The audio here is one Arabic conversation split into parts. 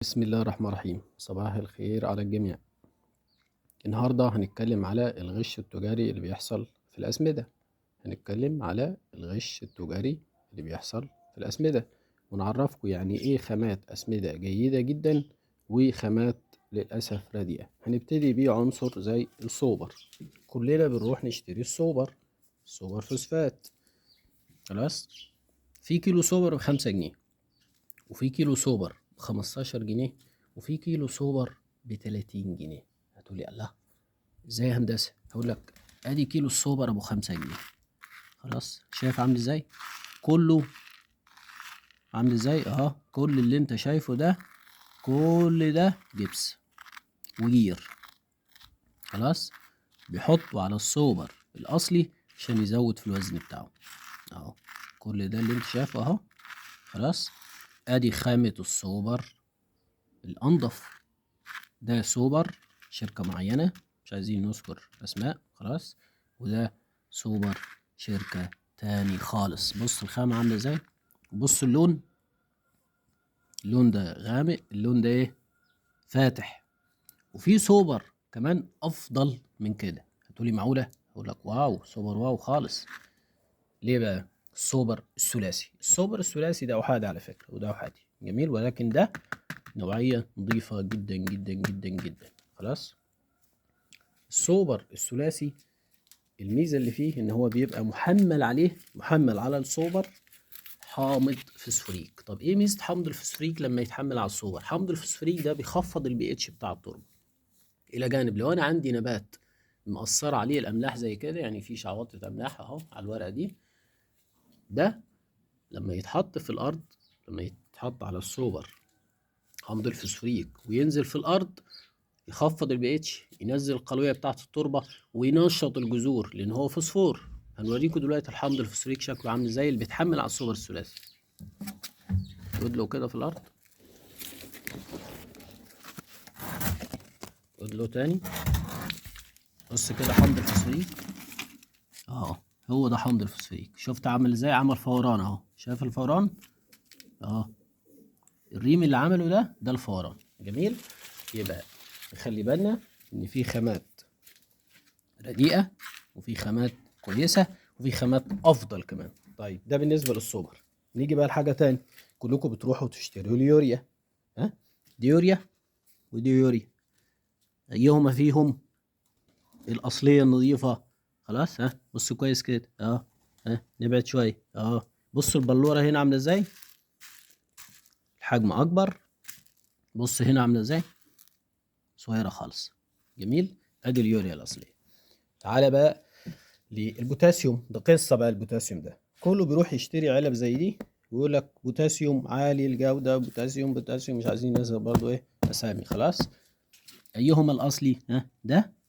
بسم الله الرحمن الرحيم. صباح الخير على الجميع. النهاردة هنتكلم على الغش التجاري اللي بيحصل في الأسمدة. ونعرفكم يعني ايه خامات أسمدة جيدة جدا وخامات للأسف رديئة. هنبتدي بيه عنصر زي الصوبر. كلنا بنروح نشتري الصوبر فوسفات. خلاص، في كيلو صوبر ب5 جنيه، وفي كيلو صوبر ب15 جنيه، وفي كيلو صوبر ب30 جنيه. هتقولي الله، ازاي يا هندسة؟ هقول لك ادي كيلو الصوبر ابو5 جنيه. خلاص، شايف عامل ازاي؟ كله عامل ازاي؟ كل اللي انت شايفه ده، كل ده جبس وجير. خلاص، بيحطوا على الصوبر الاصلي عشان يزود في الوزن بتاعه. اهو كل ده اللي انت شايفه اهو. خلاص، ادي خامة الصوبر الانضف. ده سوبر شركة معينة، مش عايزين نذكر أسماء. خلاص، وده سوبر شركة تاني خالص. بص الخامة عاملة ازاي، بص اللون ده غامق، اللون ده ايه؟ فاتح. وفي سوبر كمان أفضل من كده. هتقولي معقولة؟ أقول لك واو، سوبر واو خالص. ليه بقى؟ السوبر الثلاثي ده أحادي على فكرة، وده أحادي جميل، ولكن ده نوعية نظيفة جدا جدا جدا جدا. خلاص، السوبر الثلاثي الميزة اللي فيه ان هو بيبقى محمل على السوبر حامض فسفوريك. طب ايه ميزة حامض الفسفوريك لما يتحمل على السوبر؟ حامض الفسفوريك ده بيخفض البي اتش بتاع التربة. الى جانب لو انا عندي نبات مأثر عليه الاملاح زي كده، يعني في شعوطة املاح اهو على الورقة دي، ده لما يتحط في الارض، لما يتحط على السوبر حامض الفسفوريك وينزل في الارض، يخفض البي اتش، ينزل القلويه بتاعه التربه، وينشط الجذور لان هو فوسفور. هنوريكم دلوقتي الحمض الفوسفوريك شكله عامل ازاي اللي بيتحمل على السوبر الثلاثي. ادلو كده في الارض، ادلو تاني. بص كده حمض الفوسفوريك اهو، هو ده حمض الفوسفوريك. شفت عامل ازاي؟ عمل فوران اهو، شايف الفوران اهو؟ الريم اللي عمله ده الفوران. جميل. يبقى نخلي بالنا ان في خامات رديئة، وفي خامات كويسة، وفي خامات أفضل كمان. طيب ده بالنسبة للصوبر. نيجي بقى لحاجة تاني. كلكم بتروحوا تشتروا اليوريا، ها؟ دي يوريا ودي يوريا، أيهما فيهم الأصلية النظيفة؟ خلاص، بصوا كويس كده نبعد شوية بصوا البلورة هنا عاملة ازاي، الحجم أكبر. بص هنا عاملة ازاي، صغيرة خالص. جميل. أدي اليوريا الأصلية. تعالى بقى للبوتاسيوم. ده قصه بقى. البوتاسيوم ده كله بيروح يشتري علب زي دي ويقول لك بوتاسيوم عالي الجوده، بوتاسيوم مش عايزين نظهر برضو ايه اسامي. خلاص، ايهما الاصلي؟ ده.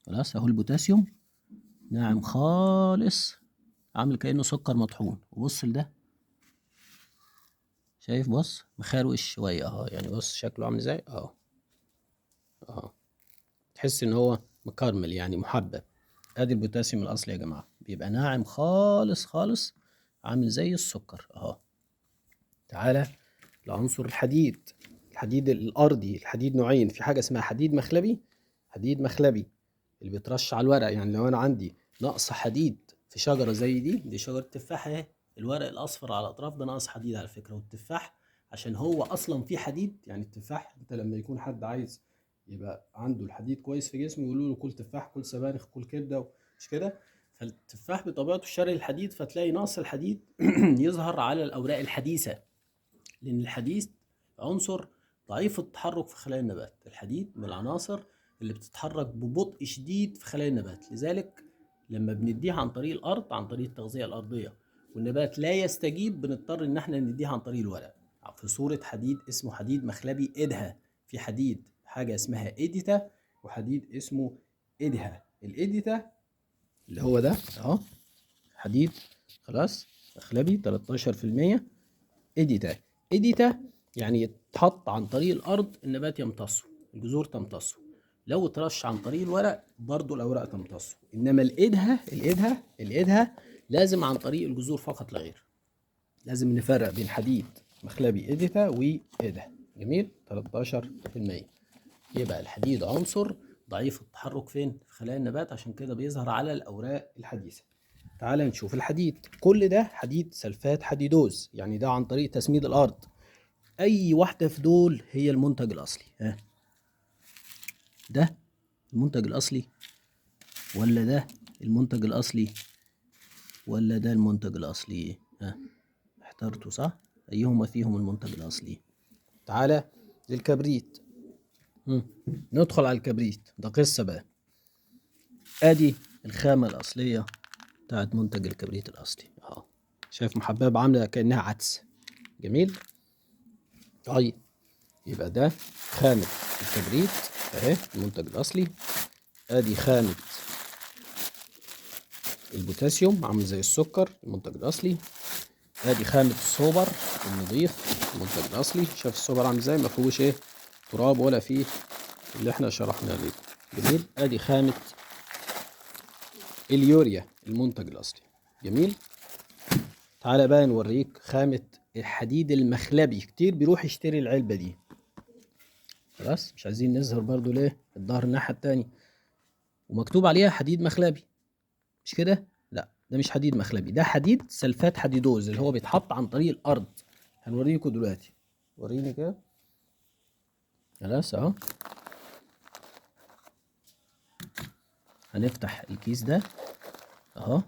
خلاص اهو البوتاسيوم ناعم خالص، عامل كانه سكر مطحون. وبص لده، شايف؟ بص مخروش شويه يعني بص شكله عامل ازاي تحس ان هو مكرمل يعني محبب. ادي البوتاسيوم الاصلي يا جماعه، بيبقى ناعم خالص خالص، عامل زي السكر تعالى لعنصر الحديد. الحديد الارضي، الحديد نوعين. في حاجه اسمها حديد مخلبي اللي بيترش على الورق. يعني لو انا عندي نقص حديد في شجره زي دي شجره تفاح اهي، الورق الاصفر على الاطراف ده نقص حديد على فكره. والتفاح عشان هو اصلا فيه حديد، يعني التفاح انت لما يكون حد عايز يبقى عنده الحديد كويس في جسمه يقولوا له كل تفاح، كل سبانخ، كل كبده، مش كده؟ فالتفاح بطبيعته شاري الحديد، فتلاقي نقص الحديد يظهر على الاوراق الحديثه، لأن الحديد عنصر ضعيف التحرك في خلايا النبات. الحديد من العناصر اللي بتتحرك ببطء شديد في خلايا النبات، لذلك لما بنديها عن طريق الأرض، عن طريق التغذية الأرضية، والنبات لا يستجيب، بنضطر إن احنا نديها عن طريق الورق في صورة حديد اسمه حديد مخلبي إدها. في حديد حاجة اسمها إيديتا، وحديد اسمه إدها. الإيديتا اللي هو ده حديد خلاص مخلبي 13%. إيديتا يعني يتحط عن طريق الأرض النبات يمتصه، الجذور تمتصه. لو اترش عن طريق الورق برضو الأوراق تمتصه. إنما الإيدها لازم عن طريق الجذور فقط لا غير. لازم نفرق بين حديد مخلبي إيديتا وإيدها. جميل، 13%. يبقى الحديد عنصر ضعيف التحرك فين؟ في خلايا النبات، عشان كده بيظهر على الأوراق الحديثة. تعال نشوف الحديد. كل ده حديد سلفات حديدوز، يعني ده عن طريق تسميد الأرض. أي واحدة في دول هي المنتج الأصلي. ها، ده المنتج الأصلي ولا ده المنتج الأصلي ولا ده المنتج الأصلي؟ ها، احترتوا صح؟ أيهما فيهم المنتج الأصلي؟ تعالى للكبريت. ندخل على الكبريت، ده قصة بقى. ادي الخامة الأصلية بتاعت منتج الكبريت الأصلي اهو. شايف محببة عاملة كأنها عدس. جميل. طيب يبقى ده خامة الكبريت اهي، المنتج الأصلي. ادي خامة البوتاسيوم عامل زي السكر، المنتج الأصلي. ادي خامة الصوبر النظيف، المنتج الأصلي. شايف الصوبر عامل ازاي؟ ما فيهوش ايه تراب ولا فيه اللي احنا شرحناه لكم. جميل. ادي خامة اليوريا المنتج الأصلي. جميل. تعالى بقى نوريك خامة الحديد المخلبي. كتير بيروح يشتري العلبة دي. خلاص مش عايزين نظهر برضو ليه الظهر الناحية التانية، ومكتوب عليها حديد مخلبي، مش كده؟ لا، ده مش حديد مخلبي، ده حديد سلفات حديدوز اللي هو بيتحط عن طريق الأرض. هنوريكم دلوقتي. وريني كده. خلاص اهو. هنفتح الكيس ده اهو.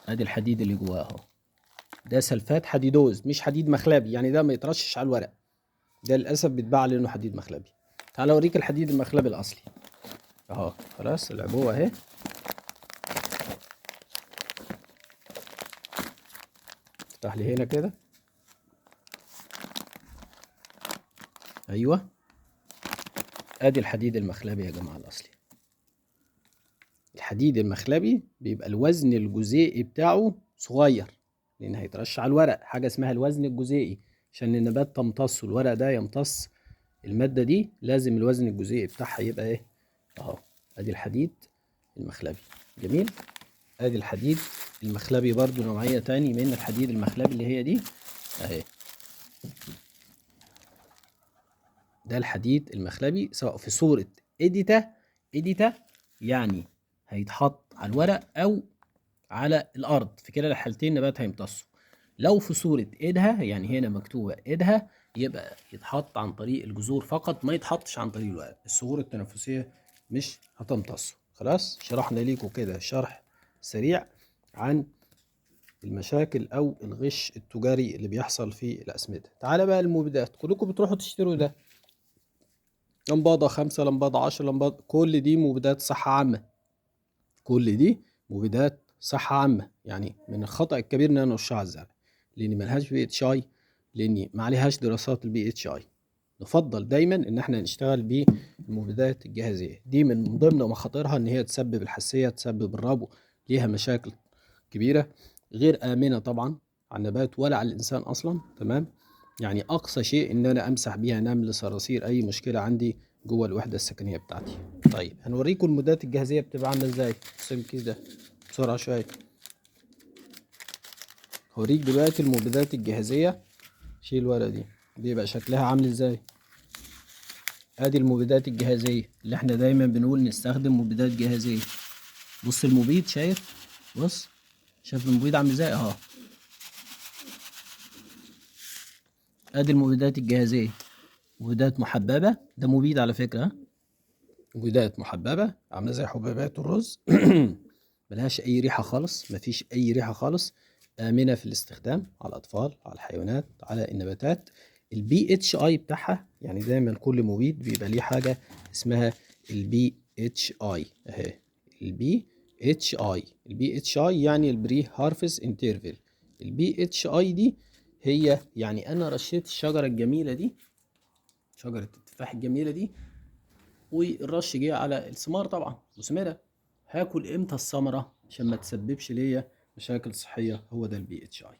ادي الحديد اللي جواه اهو. ده سلفات حديدوز مش حديد مخلبي، يعني ده ما يترشش على الورق. ده للاسف بيتباع لانه حديد مخلبي. تعال اوريك الحديد المخلبي الاصلي اهو. خلاص العبوه اهي. افتح لي هنا كده. ايوه، ادي الحديد المخلبي يا جماعه الاصلي. الحديد المخلبي بيبقى الوزن الجزيئي بتاعه صغير، لان هيترش على الورق. حاجه اسمها الوزن الجزيئي، عشان النبات تمتص والورق ده يمتص الماده دي لازم الوزن الجزيئي بتاعها يبقى ايه اهو. ادي الحديد المخلبي. جميل. ادي الحديد المخلبي برضو نوعيه تاني من الحديد المخلبي اللي هي دي اهي. ده الحديد المخلبي سواء في صورة إديتا يعني هيتحط على الورق أو على الأرض، في كلا الحالتين النبات هيمتصه. لو في صورة إيدها يعني هنا مكتوبة إيدها، يبقى يتحط عن طريق الجذور فقط، ما يتحطش عن طريق الورق. الصغور التنفسية مش هتمتصه. خلاص شرحنا ليكم كده شرح سريع عن المشاكل أو الغش التجاري اللي بيحصل في الأسمدة. تعالى بقى المبيدات. كلكم بتروحوا تشتروا ده لمبادة 5، لمبادة 10، لمبادة، كل دي مبيدات صحة عامة. كل دي مبيدات صحة عامة. يعني من الخطأ الكبير إن أنا أرشها على الزرع، لأن ملهاش بي اتش اي، لأن ما عليهاش دراسات البي اتش اي. نفضل دايما إن احنا نشتغل بالمبيدات الجاهزية دي. من ضمن مخاطرها إن هي تسبب الحساسية، تسبب الربو، ليها مشاكل كبيرة، غير آمنة طبعا على النبات ولا على الإنسان أصلا. تمام. يعني أقصى شيء إن أنا أمسح بيها نمل، صراصير، أي مشكلة عندي جوه الوحدة السكنية بتاعتي. طيب هنوريكم المبيدات الجاهزية بتبقى عاملة إزاي. بص الكيس ده بسرعة شوية. هوريك دلوقتي المبيدات الجاهزية. شيل الورقة دي، بيبقى شكلها عامل إزاي. ادي المبيدات الجاهزية اللي احنا دايما بنقول نستخدم مبيدات جاهزية. بص المبيد، شايف؟ بص، شايف المبيد عامل ازاي اهو. ادي المبيدات الجاهزية، مبيدات محببة. ده مبيد على فكرة، ها؟ مبيدات محببة عاملة زي حبيبات الرز. ملهاش أي ريحة خالص، مفيش أي ريحة خالص. آمنة في الاستخدام على الأطفال، على الحيوانات، على النباتات. البي اتش اي بتاعها، يعني دايما كل مبيد بيبقى ليه حاجة اسمها البي اتش اي اهي. البي اتش اي، البي اتش اي يعني البري هارفست انترفال. البي اتش اي دي هي يعني انا رشيت الشجرة الجميلة دي، شجرة التفاح الجميلة دي، والرش جه على الثمار طبعا مثمرة. هاكل امتى الثمرة عشان ما تسببش ليا مشاكل صحية؟ هو ده البي اتش اي.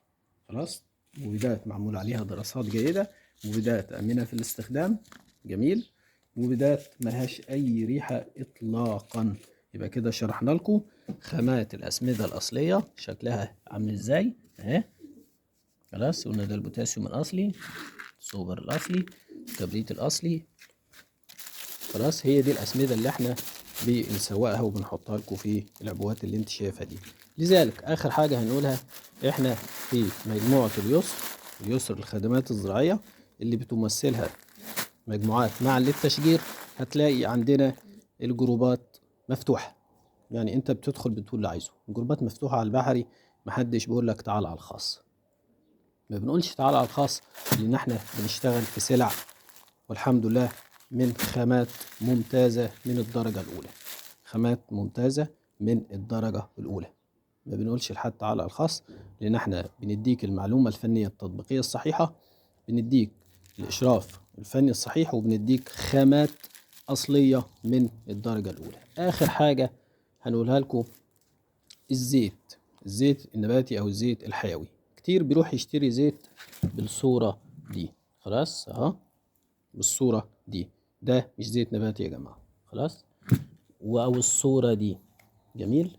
خلاص. مبيدات معمول عليها دراسات جيدة، مبيدات آمنة في الاستخدام. جميل. مبيدات ملهاش أي ريحة إطلاقا. يبقى كده شرحنا لكم خامات الأسمدة الأصلية شكلها عامل إزاي أهي. خلاص قلنا ده البوتاسيوم الأصلي، السوبر الأصلي، الكبريت الأصلي. خلاص هي دي الأسمدة اللي احنا بنسوقها وبنحطها لكم في العبوات اللي انت شايفها دي. لذلك آخر حاجة هنقولها، احنا في مجموعة اليسر الخدمات الزراعية اللي بتمثلها مجموعات معا للتشجير، هتلاقي عندنا الجروبات مفتوحة. يعني انت بتدخل بتقول اللي عايزه، الجروبات مفتوحة على البحري، محدش بيقول لك تعال على الخاص. ما بنقولش تعال على الخاص لان احنا بنشتغل في سلع والحمد لله من خامات ممتازة من الدرجة الأولى، خامات ممتازة من الدرجة الأولى. ما بنقولش لحد تعال على الخاص لأن احنا بنديك المعلومة الفنية التطبيقية الصحيحة، بنديك الإشراف الفني الصحيح، وبنديك خامات أصلية من الدرجة الأولى. آخر حاجة هنقولها لكم، الزيت النباتي أو الزيت الحيوي. كتير بيروح يشتري زيت بالصورة دي، خلاص اهو بالصورة دي، ده مش زيت نباتي يا جماعة. خلاص او الصورة دي جميل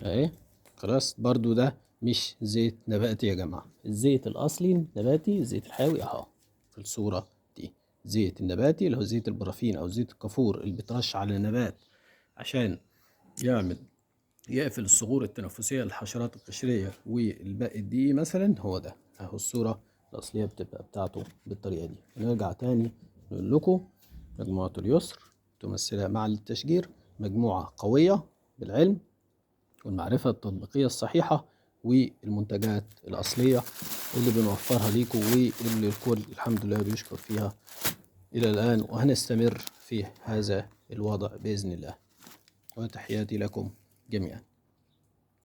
اهي، خلاص برضو ده مش زيت نباتي يا جماعة. الزيت الأصلي نباتي، الزيت الحيوي اهو في الصورة دي. زيت النباتي اللي هو زيت البرافين أو زيت الكافور اللي بيترش على النبات عشان يقفل الثغور التنفسية للحشرات القشرية والباقي الدقيق مثلا، هو ده اهو الصورة الأصلية بتبقى بتاعته بالطريقة دي. نرجع تاني نقول لكم مجموعة اليسر تمثلها مع التشجير مجموعة قوية بالعلم والمعرفة التطبيقية الصحيحة والمنتجات الأصلية اللي بنوفرها ليكم واللي الكل الحمد لله بيشكر فيها إلى الآن، وهنستمر في هذا الوضع بإذن الله. وتحياتي لكم جميعا.